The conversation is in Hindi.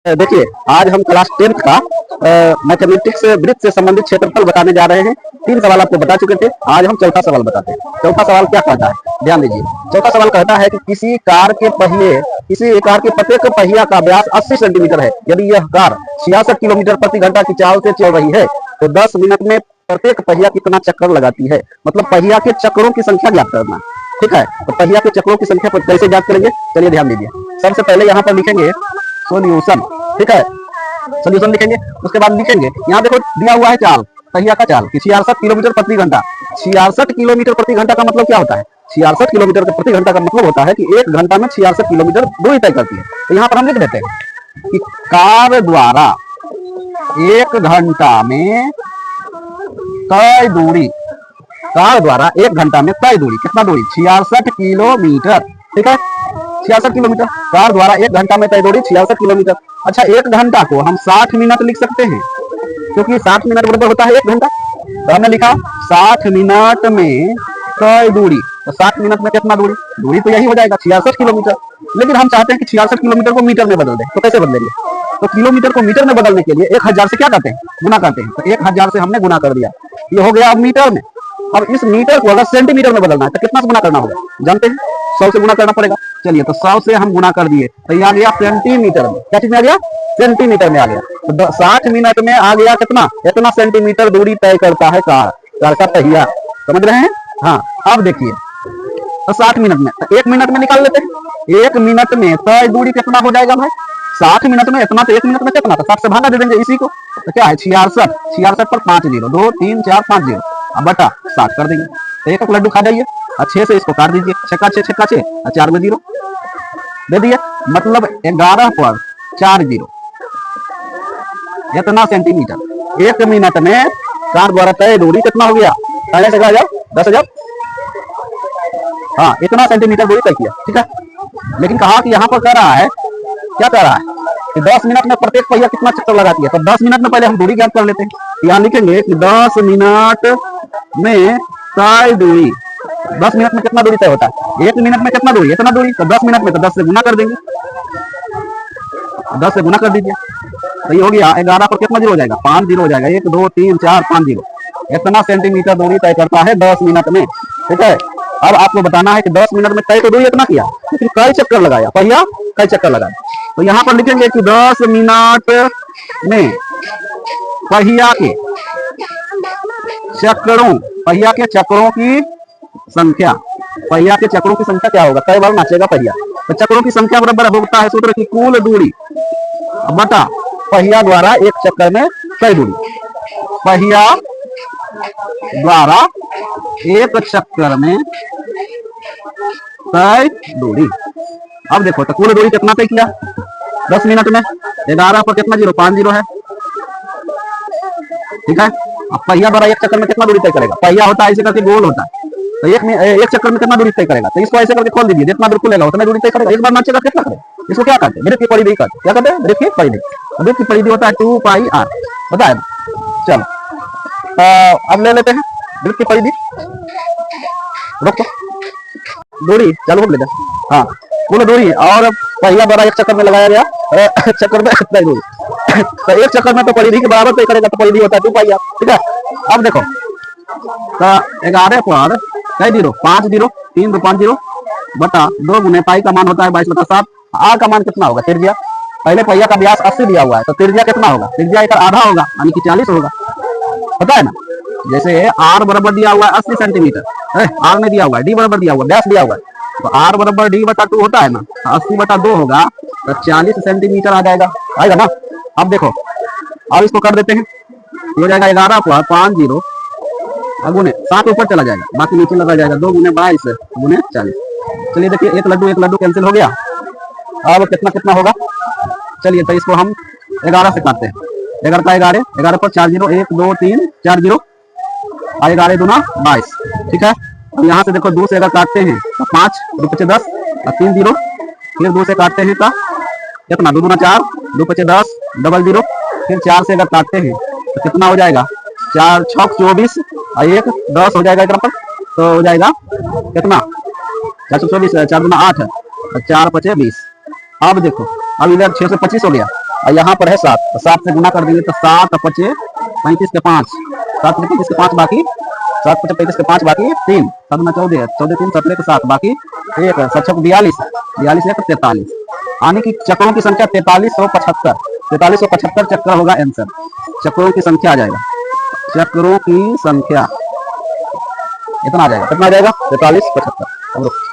देखिए, आज हम क्लास 10th का मैथमेटिक्स वृत्त से संबंधित क्षेत्रफल बताने जा रहे हैं। 3 सवाल आपको बता चुके थे। आज हम चौथा सवाल बताते हैं। चौथा सवाल क्या कहता है, ध्यान दीजिए। चौथा सवाल कहता है कि किसी कार के प्रत्येक पहिया का व्यास 80 सेंटीमीटर है। यदि यह कार 66 किलोमीटर प्रति घंटा की चाल से चल रही है तो 10 मिनट में प्रत्येक पहिया कितना चक्कर लगाती है। मतलब पहिया के चक्रों की संख्या ज्ञात करना। ठीक है, तो पहिया के चक्रों की संख्या कैसे ज्ञात करेंगे, चलिए ध्यान दीजिए। सबसे पहले यहाँ पर लिखेंगे सोल्यूशन। ठीक है, सोल्यूशन लिखेंगे। उसके बाद लिखेंगे, यहाँ देखो दिया हुआ है चाल, पहिया का चाल 66 किलोमीटर प्रति घंटा। 66 किलोमीटर प्रति घंटा का मतलब क्या होता है? 66 किलोमीटर प्रति घंटा का मतलब होता है कि 1 घंटा में 66 किलोमीटर दूरी तय करती है। तो यहाँ पर हम लिख देते हैं कि कार द्वारा 1 घंटा में तय दूरी, कार द्वारा 1 घंटा में तय दूरी, कितना दूरी? 66 किलोमीटर। ठीक है, 66 किलोमीटर। कार द्वारा 1 घंटा में तय दूरी 66 किलोमीटर। अच्छा, 1 घंटा को हम 60 मिनट लिख सकते हैं, क्योंकि 60 मिनट बराबर होता है 1 घंटा। तो हमने लिखा 60 मिनट में तय दूरी। तो 60 मिनट में कितना दूरी? दूरी तो यही हो जाएगा 66 किलोमीटर। लेकिन हम चाहते हैं कि 66 किलोमीटर को मीटर में बदल दें। तो कैसे बदलेंगे? तो किलोमीटर को मीटर में बदलने के लिए 1000 से क्या करते हैं? गुना करते हैं। तो 1000 से हमने गुना कर दिया, ये हो गया अब मीटर में। अब इस मीटर को अगर सेंटीमीटर में बदलना है तो कितना से गुना करना होगा, जानते हैं? 100 से गुना करना पड़ेगा। चलिए, तो 100 से हम गुना कर दिए तो ये आ गया सेंटीमीटर में। क्या चीज में आ गया? सेंटीमीटर में आ गया। तो 60 मिनट में आ गया कितना? इतना सेंटीमीटर दूरी तय करता है कार का पहिया। समझ रहे हैं? हाँ, अब देखिए, तो 60 मिनट में, तो 1 मिनट में निकाल लेते हैं। 1 मिनट में तय दूरी कितना हो जाएगा भाई? 60 मिनट में इतना, तो 1 मिनट में कितना? तो 60 से भागा दे देंगे इसी को। तो क्या है? 66 पर 5 जीरो, 2 3 4 5 जीरो, अब बटा 60 कर देंगे। तो एक लड्डू खा जाइए और 6 से इसको काट दीजिए। 6 और 4 में 0 दे दिए, मतलब 11 पर 4 जीरो, इतना सेंटीमीटर। 1 मिनट में कार द्वारा तय दूरी कितना हो गया? 10,000। हाँ, इतना सेंटीमीटर दूरी तय किया। ठीक है, लेकिन कहा कि यहाँ पर कह रहा है, क्या कह रहा है कि 10 मिनट में प्रत्येक पहिया कितना चक्कर लगाती है। तो 10 मिनट में पहले हम दूरी ज्ञात कर लेते हैं। यहाँ लिखेंगे कि 10 मिनट में तय दूरी, 10 मिनट में कितना दूरी तय होता है? 1 मिनट में कितना दूरी? इतना दूरी। तो 10 मिनट में तो 10 से गुना कर देंगे, 10 से गुना कर दीजिए। तो ये हो गया 11 पर कितना जीरो हो जाएगा? 5 जीरो हो जाएगा। 1 2 3 4 5 जीरो, इतना सेंटीमीटर दूरी तय करता है 10 मिनट में। ठीक है, अब आपको बताना है कि 10 मिनट में तय तो दूरी इतना किया, लेकिन कई चक्कर लगाया, पहिया कई चक्कर लगाया। तो यहाँ पर लिखेंगे कि 10 मिनट में पहिया के चक्रों की संख्या, पहिया के चक्रों की संख्या क्या होगा? कई बार नाचेगा पहिया। तो चक्रों की संख्या बराबर होता है सूत्र की कुल दूरी बटा पहिया द्वारा 1 चक्कर में तय दूरी। पहिया द्वारा 1 चक्कर में तय दूरी। अब देखो, तो कुल दूरी कितना तय किया 10 मिनट में? 11 पर कितना जीरो? 5 जीरो है। ठीक है, अब पहिया द्वारा 1 चक्कर में कितना दूरी तय करेगा? पहिया होता है ऐसे करके गोल होता है, तो एक चक्कर में कितना दूरी तय करेगा? तो इसको ऐसे करके खोल दीजिए, जितना दूर खुलेगा उतना दूरी तय करेगा। एक बार नाचेगा कितना करे? इसको क्या करते हैं? वृत्त की परिधि करते हैं। क्या करते हैं? वृत्त की परिधि। वृत्त की परिधि होता है 2 पाई r, पता है? चलो, अब ले लेते हैं वृत्त की परिधि। रुको, दूरी चालू हो लेते। हाँ, कुल दूरी और पहिया द्वारा 1 चक्कर में लगाया गया चक्कर में तय दूरी। तो 1 चक्कर में तो परिधि के बराबर तय करेगा, तो परिधि होता है 2 पाई r। ठीक है, अब देखो, तो 11 पर कई जीरो? 5 जीरो, 3 2 5 जीरो बटा 2 गुने पाई का मान होता है 22/7। आर का मान कितना होगा? त्रिज्या। पहले पहिया का व्यास 80 दिया हुआ है, तो त्रिज्या कितना होगा? त्रिज्या एक आधा होगा, यानी कि 40 होगा, पता है ना? जैसे आर बराबर दिया हुआ है 80 सेंटीमीटर, आर में दिया हुआ है, डी बराबर दिया हुआ है, व्यास दिया हुआ है, तो आर बराबर डी बटा 2 होता है ना, 80/2 होगा, तो 40 सेंटीमीटर आ जाएगा, आएगा ना? अब देखो, अब इसको कर देते हैं, हो जाएगा 11 पर 5 जीरो गुने 7 ऊपर चला जाएगा, बाकी नीचे लगा जाएगा, 2 गुने 22 गुने 40। चलिए देखिए, एक लड्डू कैंसिल हो गया। अब कितना होगा? चलिए, तो इसको हम 11 से काटते हैं। 11 पर 4 जीरो, 1 2 3 4 जीरो, 11 दूना 22। ठीक है, अब यहाँ से देखो 2 से अगर काटते हैं तो 5 2 5 10 और 3 जीरो, फिर 2 से काटते हैं तो कितना? 2 दूना 4, 2 5 10 डबल जीरो, फिर 4 से अगर काटते हैं तो कितना हो जाएगा? 4 6 24 और 1 10 हो जाएगा, पर तो हो जाएगा कितना? 424, 4 दूना 8 और 4 5 20। अब देखो, अब इधर 6 से 25 हो गया, और यहाँ पर है 7, तो 7 से गुना कर देंगे तो 7 पचे 35 के 5, 7 पचे 35 के 5 बाकी 7 पचे 35 के 5 बाकी 3, 7 में 14, 14 3 17 के 7 बाकी 1, 7 42, 42 1 43, यानी कि चक्रों की संख्या 4375, 4375 चक्र होगा आंसर। चक्रों की संख्या आ जाएगा, चक्रों की संख्या इतना आ जाएगा, कितना आ जाएगा 4375।